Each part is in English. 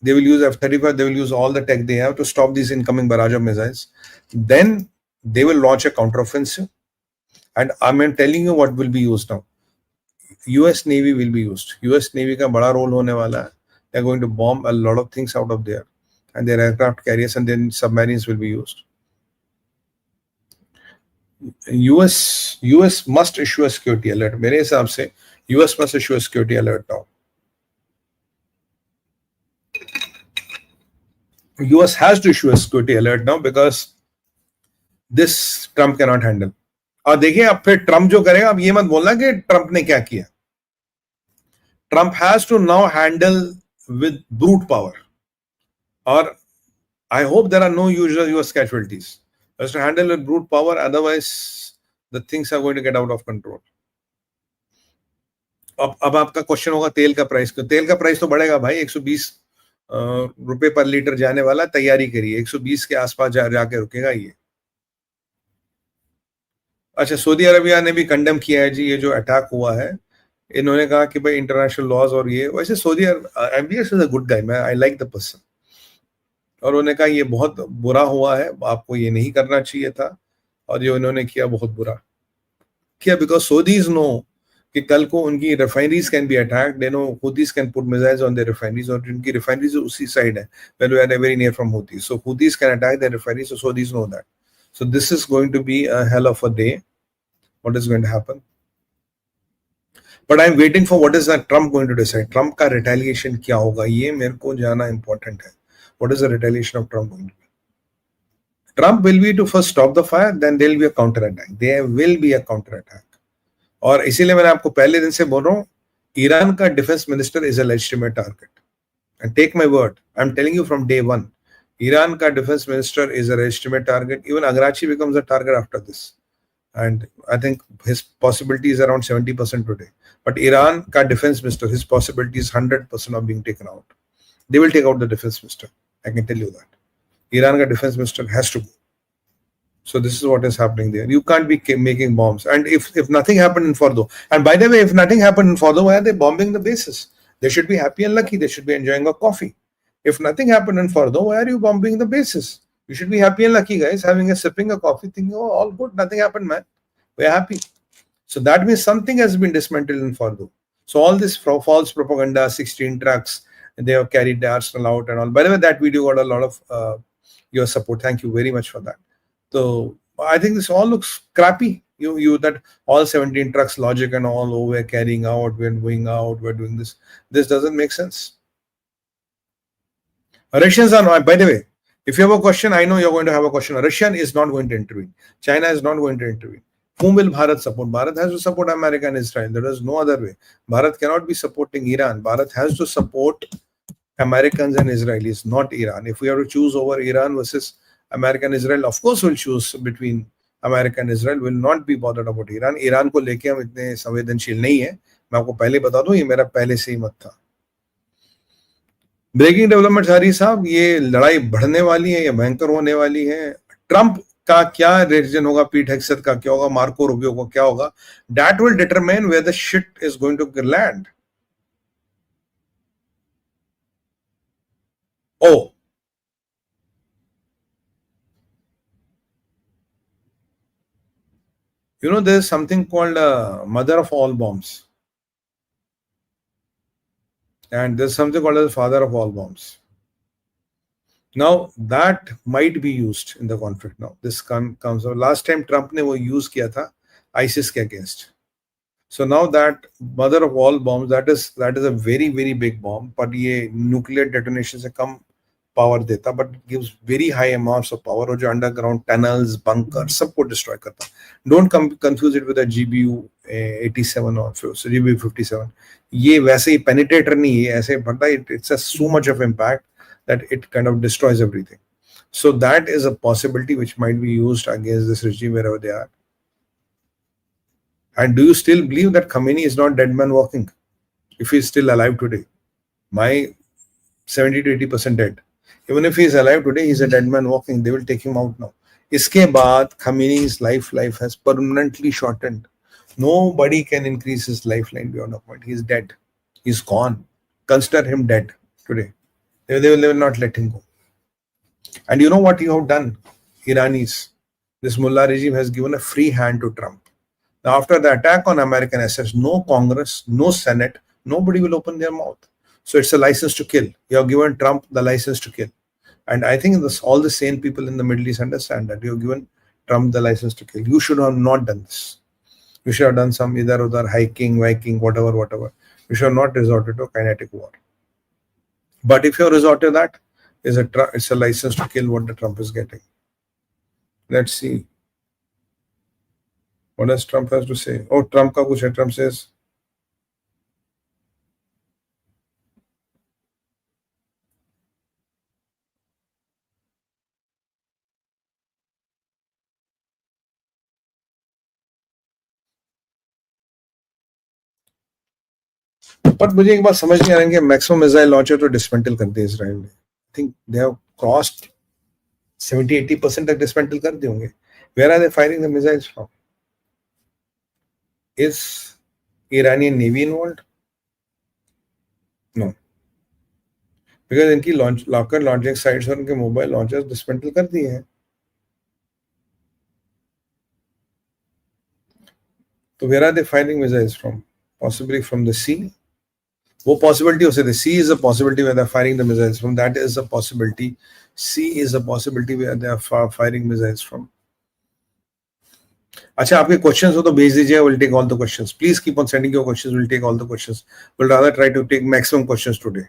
They will use F-35. They will use all the tech they have to stop these incoming barrage of missiles. Then they will launch a counteroffensive. And I'm telling you what will be used now. US Navy will be used. US Navy का बड़ा role होने वाला है. They're going to bomb a lot of things out of there, and their aircraft carriers and then submarines will be used. US must issue a security alert. मेरे हिसाब से US must issue a security alert now. US has to issue a security alert now because this Trump cannot handle. और देखिए अब फिर Trump जो करेगा, अब ये मत बोलना कि ट्रम्प ने क्या किया. Trump has to now handle with brute power, or I hope there are no usual US casualties. He has to handle with brute power, otherwise the things are going to get out of control. अब आपका question होगा तेल का price. तेल का price तो बढ़ेगा भाई, 120 रुपए पर लीटर जाने वाला. तैयारी करिए, 120 के आसपास जाके रुकेगा ये. अच्छा, सऊदी अरबिया ने भी कंडेम किया है जी ये जो अटैक हुआ है. इन्होंने कहा कि भाई इंटरनेशनल लॉज और ये, वैसे Saudi MBS is a good guy, मैं आई लाइक द पर्सन. और उन्होंने कहा ये बहुत बुरा हुआ है, आपको ये नहीं करना चाहिए था, और जो इन्होंने किया बहुत बुरा किया. बिकॉज सऊदीज नो कि कल को उनकी refineries can be attacked. They know Houthis can put missiles on their refineries, और उनकी रिफाइनरीज उसी साइड है, well we are very near from Houthis. So Houthis can attack their refineries, so Saudis know that. So this is going to be a hell of a day. What is going to happen? But I'm waiting for what is that Trump going to decide. Trump का retaliation क्या होगा, ये मेरे को जाना important है. What is the retaliation of Trump going to be? Trump will be to first stop the fire, then there will be a counter attack. There will be a counter attack. और इसीलिए मैंने आपको पहले दिन से बोल रहा हूँ, ईरान का defence minister is a legitimate target. And take my word, I'm telling you from day one, Iran का defence minister is a legitimate target. Even Agrachi becomes a target after this. And I think his possibility is around 70% today. But Iran ka defense minister, his possibility is 100% of being taken out. They will take out the defense minister. I can tell you that. Iran ka defense minister has to go. So this is what is happening there. You can't be making bombs. And if nothing happened in Fordo, and by the way, if nothing happened in Fordo, why are they bombing the bases? They should be happy and lucky. They should be enjoying a coffee. If nothing happened in Fordo, why are you bombing the bases? You should be happy and lucky, guys, sipping a coffee, thinking, oh, all good, nothing happened, man. We're happy. So that means something has been dismantled in Fordo. So all this false propaganda, 16 trucks, they have carried the arsenal out and all. By the way, that video got a lot of your support. Thank you very much for that. So I think this all looks crappy. You that all 17 trucks logic and all, oh, we're carrying out, we're going out, we're doing this. This doesn't make sense. Russians are not, by the way, if you have a question, I know you're going to have a question. Russia is not going to intervene. China is not going to intervene. Whom will Bharat support? Bharat has to support America and Israel. There is no other way. Bharat cannot be supporting Iran. Bharat has to support Americans and Israelis, not Iran. If we have to choose over Iran versus America and Israel, of course we'll choose between America and Israel. Will not be bothered about Iran. Iran को लेके हम इतने संवेदनशील नहीं है. मैं आपको पहले बता दूं, ये मेरा पहले से ही मत था. ब्रेकिंग डेवलपमेंट सारी साहब, ये लड़ाई बढ़ने वाली है, ये भयंकर होने वाली है. ट्रंप का क्या डिसीजन होगा, पीट हेक्सेथ का क्या होगा, मार्को रूबियो का क्या होगा, that will determine where the shit is going to land. Oh, you know, there's something called mother of all bombs, and there's something called as father of all bombs. Now that might be used in the conflict. Now this comes last time Trump ने वो use किया था ISIS के against. So now that mother of all bombs, that is a very very big bomb, but ये nuclear detonation से कम power देता, but gives very high amounts of power, और जो underground tunnels, bunkers, सबको destroy करता. Don't confuse it with a GBU 87 or GBU 57. ये वैसे ही penetrator नहीं है, ऐसे पड़ता है. It's so much of impact that it kind of destroys everything. So that is a possibility which might be used against this regime wherever they are. And do you still believe that Khamenei is not dead man walking? If he is still alive today, my 70 to 80% dead. Even if he is alive today, he is a dead man walking. They will take him out now. Iske baad, Khamenei's life has permanently shortened. Nobody can increase his lifeline beyond a point. He is dead. He is gone. Consider him dead today. They will not let him go. And you know what you have done, Iranis? This mullah regime has given a free hand to Trump. Now, after the attack on American assets, no Congress, no Senate, nobody will open their mouth. So it's a license to kill. You have given Trump the license to kill. And I think all the sane people in the Middle East understand that you have given Trump the license to kill. You should have not done this. You should have done some either other hiking, Viking, whatever. You should have not resorted to kinetic war. But if you resort to that, it's a license to kill what the Trump is getting. Let's see. What does Trump has to say? Oh, Trump ka kuch hai. Trump says, पर मुझे एक बात समझ नहीं आ रही है कि maximum missile launcher तो डिसमेंटल कर दिए इजराइल ने. I think they have crossed 70-80% तक डिसमेंटल कर दिए होंगे. Where are they firing the missiles from? इज Iranian Navy involved? No. Because इनकी लॉकर लॉन्चिंग साइट्स और उनके मोबाइल लॉन्चर्स डिसमेंटल कर दिए हैं. तो where are they firing missiles from? Possibly from the sea. वो possibility हो सकती है. Sea is a possibility where they are firing the missiles from. That is a possibility. Sea is a possibility where they are firing missiles from. अच्छा, आपके questions हो तो भेज दीजिए. We'll take all the questions. Please keep on sending your questions. We'll take all the questions. We'll rather try to take maximum questions today.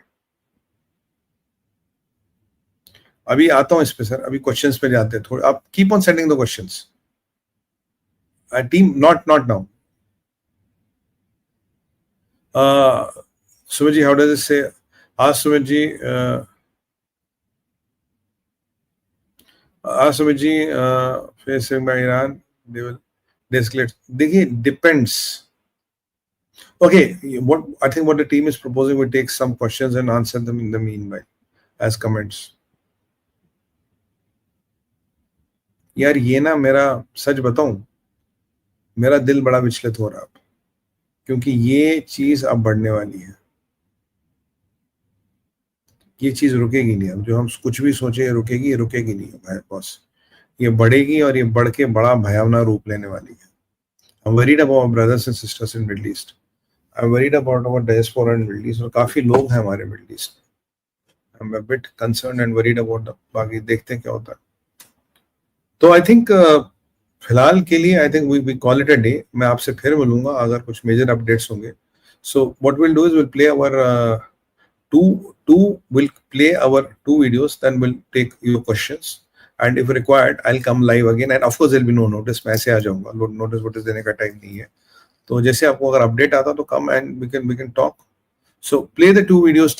अभी आता हूँ इस पे सर. अभी क्वेश्चंस पे जाते हैं थोड़े. आप keep on sending the questions. Team, not now. Sumit ji, how does it say? Ask Sumit ji. Sumit ji, facing by Iran, they will de-escalate. देखिए, depends. Okay, I think what the team is proposing, we take some questions and answer them in the meanwhile as comments. यार ये ना, मेरा सच बताऊं, मेरा दिल बड़ा विचलित हो रहा है क्योंकि ये चीज अब बढ़ने वाली है. ये चीज रुकेगी नहीं. अब जो हम कुछ भी सोचे रुकेगी, ये रुकेगी नहीं भाई बॉस. ये बढ़ेगी और ये बढ़ के बड़ा भयावना रूप लेने वाली है. I'm worried about our brothers and sisters in Middle East. I'm worried about our diaspora in Middle East. और काफी लोग हैं हमारे Middle East. I'm a bit concerned and worried about the. बाकी देखते हैं क्या होता है. तो I think फिलहाल के लिए I think we call it a day. मैं आपसे फिर मिलूंगा अगर कुछ मेजर अपडेट्स होंगे. So what we'll do is we'll play our we'll play our 2 videos, then we'll take your questions. And if required, I'll come live again. And of course, there'll be no notice. मैं ऐसे आ जाऊंगा. Notice notice देने का time नहीं है. तो जैसे आपको अगर अपडेट आता तो come and we can talk. So play the 2 videos.